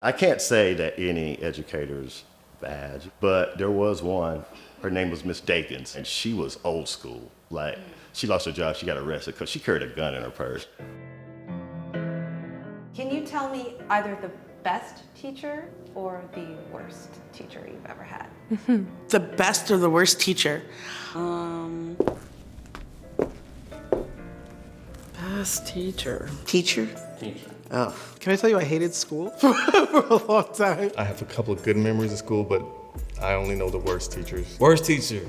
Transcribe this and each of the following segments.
I can't say that any educator's bad, but there was one. Her name was Miss Dakins, and she was old school. Like, she lost her job, she got arrested because she carried a gun in her purse. Can you tell me either the best teacher or the worst teacher you've ever had? The best or the worst teacher? Best teacher. Teacher? Teacher. Oh, can I tell you I hated school for a long time? I have a couple of good memories of school, but I only know the worst teachers. Worst teacher.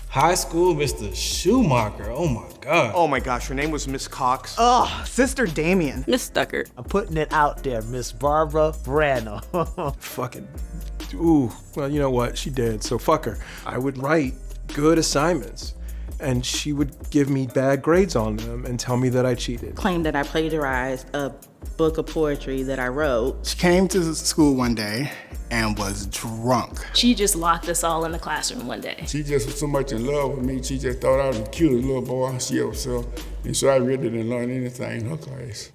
High school, Mr. Schumacher. Oh my God. Oh my gosh, her name was Miss Cox. Oh, Sister Damien. Miss Stucker. I'm putting it out there, Miss Barbara Brano. Fucking, ooh, well, you know what? She did, so fuck her. I would write good assignments, and she would give me bad grades on them and tell me that I cheated. Claimed that I plagiarized a book of poetry that I wrote. She came to school one day and was drunk. She just locked us all in the classroom one day. She just was so much in love with me, she just thought I was the cutest little boy she ever saw. And so I really didn't learn anything in her class.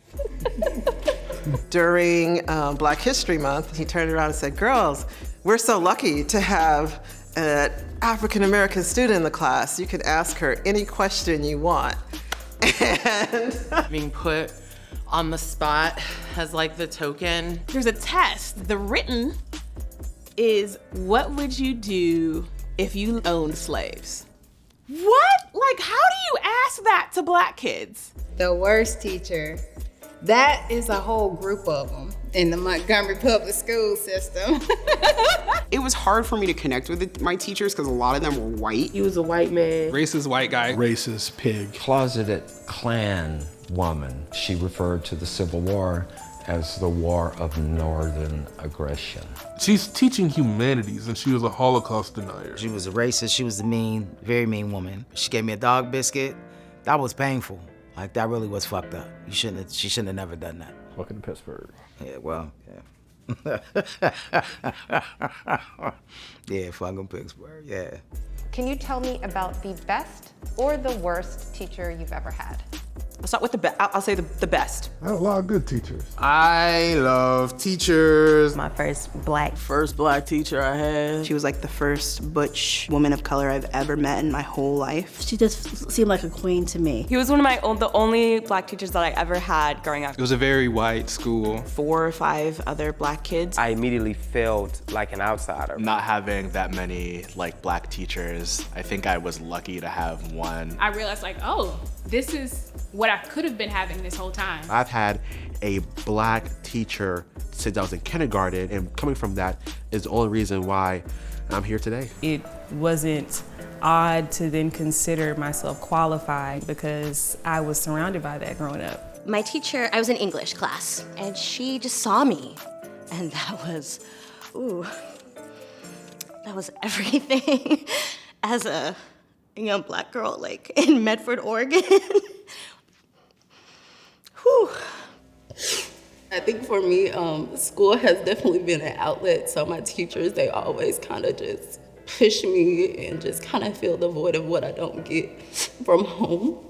During Black History Month, he turned around and said, "Girls, we're so lucky to have an African-American student in the class. You can ask her any question you want." And being put on the spot as like the token. There's a test. The written is, what would you do if you owned slaves? What? Like, how do you ask that to Black kids? The worst teacher. That is a whole group of them in the Montgomery public school system. It was hard for me to connect with my teachers because a lot of them were white. He was a white man. Racist white guy. Racist pig. Closeted Klan woman. She referred to the Civil War as the War of Northern Aggression. She's teaching humanities, and she was a Holocaust denier. She was a racist. She was a mean, very mean woman. She gave me a dog biscuit. That was painful. Like, that really was fucked up. She shouldn't have never done that. Welcome to Pittsburgh. Yeah, well, yeah. Yeah, fucking Pittsburgh, yeah. Can you tell me about the best or the worst teacher you've ever had? I'll start with the best. I'll say the best. I had a lot of good teachers. I love teachers. My first black teacher I had. She was like the first butch woman of color I've ever met in my whole life. She just seemed like a queen to me. He was one of the only Black teachers that I ever had growing up. It was a very white school. 4 or 5 other Black kids. I immediately felt like an outsider. Not having that many like Black teachers, I think I was lucky to have one. I realized like, oh, this is what I could have been having this whole time. I've had a Black teacher since I was in kindergarten, and coming from that is the only reason why I'm here today. It wasn't odd to then consider myself qualified because I was surrounded by that growing up. My teacher, I was in English class, and she just saw me, and that was, that was everything. As a young Black girl, like in Medford, Oregon. Whew. I think for me, school has definitely been an outlet. So my teachers, they always kind of just push me and just kind of fill the void of what I don't get from home.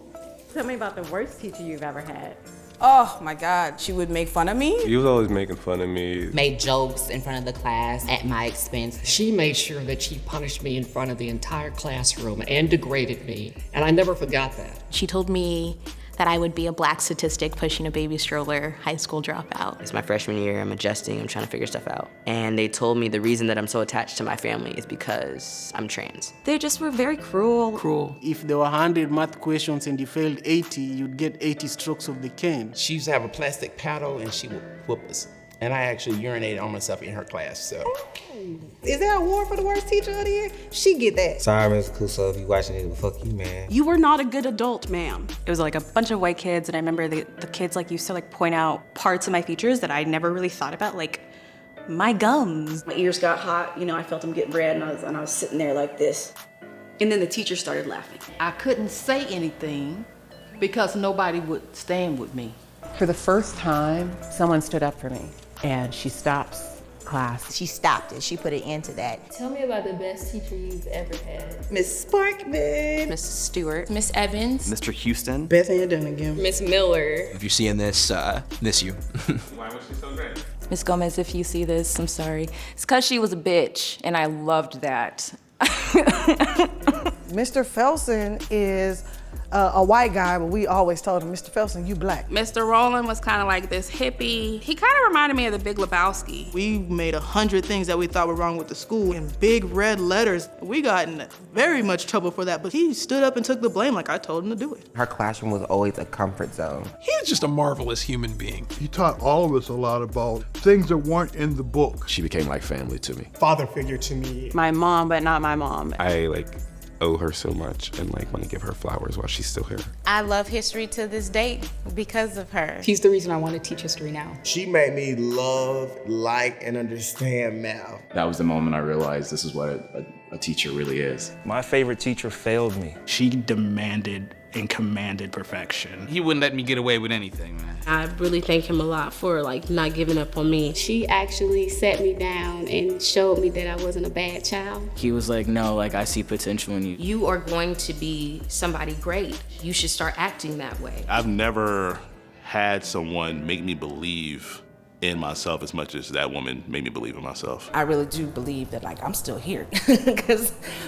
Tell me about the worst teacher you've ever had. Oh my God, she would make fun of me. She was always making fun of me. Made jokes in front of the class at my expense. She made sure that she punished me in front of the entire classroom and degraded me, and I never forgot that. She told me that I would be a Black statistic pushing a baby stroller, high school dropout. It's my freshman year, I'm adjusting, I'm trying to figure stuff out. And they told me the reason that I'm so attached to my family is because I'm trans. They just were very cruel. If there were 100 math questions and you failed 80, you'd get 80 strokes of the cane. She used to have a plastic paddle and she would whoop us. And I actually urinated on myself in her class, so. Is there an award for the worst teacher of the year? She get that. Sorry, Ms. Kuso, if you watching it, fuck you, man. You were not a good adult, ma'am. It was like a bunch of white kids, and I remember the kids like used to like point out parts of my features that I never really thought about, like my gums. My ears got hot, I felt them get red, and I was sitting there like this. And then the teacher started laughing. I couldn't say anything because nobody would stand with me. For the first time, someone stood up for me, and she stops class. She stopped it. She put an end to that. Tell me about the best teacher you've ever had. Miss Sparkman. Miss Stewart. Miss Evans. Mr. Houston. Beth Ann Dunnigan. Miss Miller. If you're seeing this, miss you. Why was she so great? Miss Gomez, if you see this, I'm sorry. It's because she was a bitch, and I loved that. Mr. Felsen is a white guy, but we always told him, Mr. Felsen, you black. Mr. Rowland was kind of like this hippie. He kind of reminded me of the Big Lebowski. We made 100 things that we thought were wrong with the school in big red letters. We got in very much trouble for that, but he stood up and took the blame like I told him to do it. Her classroom was always a comfort zone. He was just a marvelous human being. He taught all of us a lot about things that weren't in the book. She became like family to me. Father figure to me. My mom, but not my mom. I owe her so much and want to give her flowers while she's still here. I love history to this day because of her. She's the reason I want to teach history now. She made me love, like, and understand math. That was the moment I realized this is what a teacher really is. My favorite teacher failed me. She demanded and commanded perfection. He wouldn't let me get away with anything, man. I really thank him a lot for not giving up on me. She actually sat me down and showed me that I wasn't a bad child. He was like, no, I see potential in you. You are going to be somebody great. You should start acting that way. I've never had someone make me believe in myself as much as that woman made me believe in myself. I really do believe that I'm still here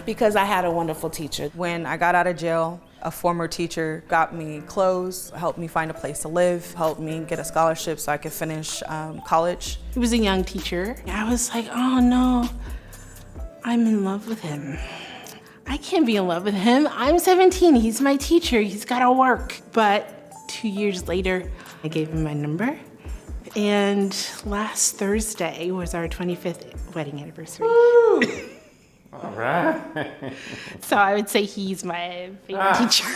because I had a wonderful teacher. When I got out of jail, a former teacher got me clothes, helped me find a place to live, helped me get a scholarship so I could finish college. He was a young teacher. I was like, oh no, I'm in love with him. I can't be in love with him. I'm 17, he's my teacher, he's gotta work. But 2 years later, I gave him my number. And last Thursday was our 25th wedding anniversary. Woo! All right. So I would say he's my favorite teacher.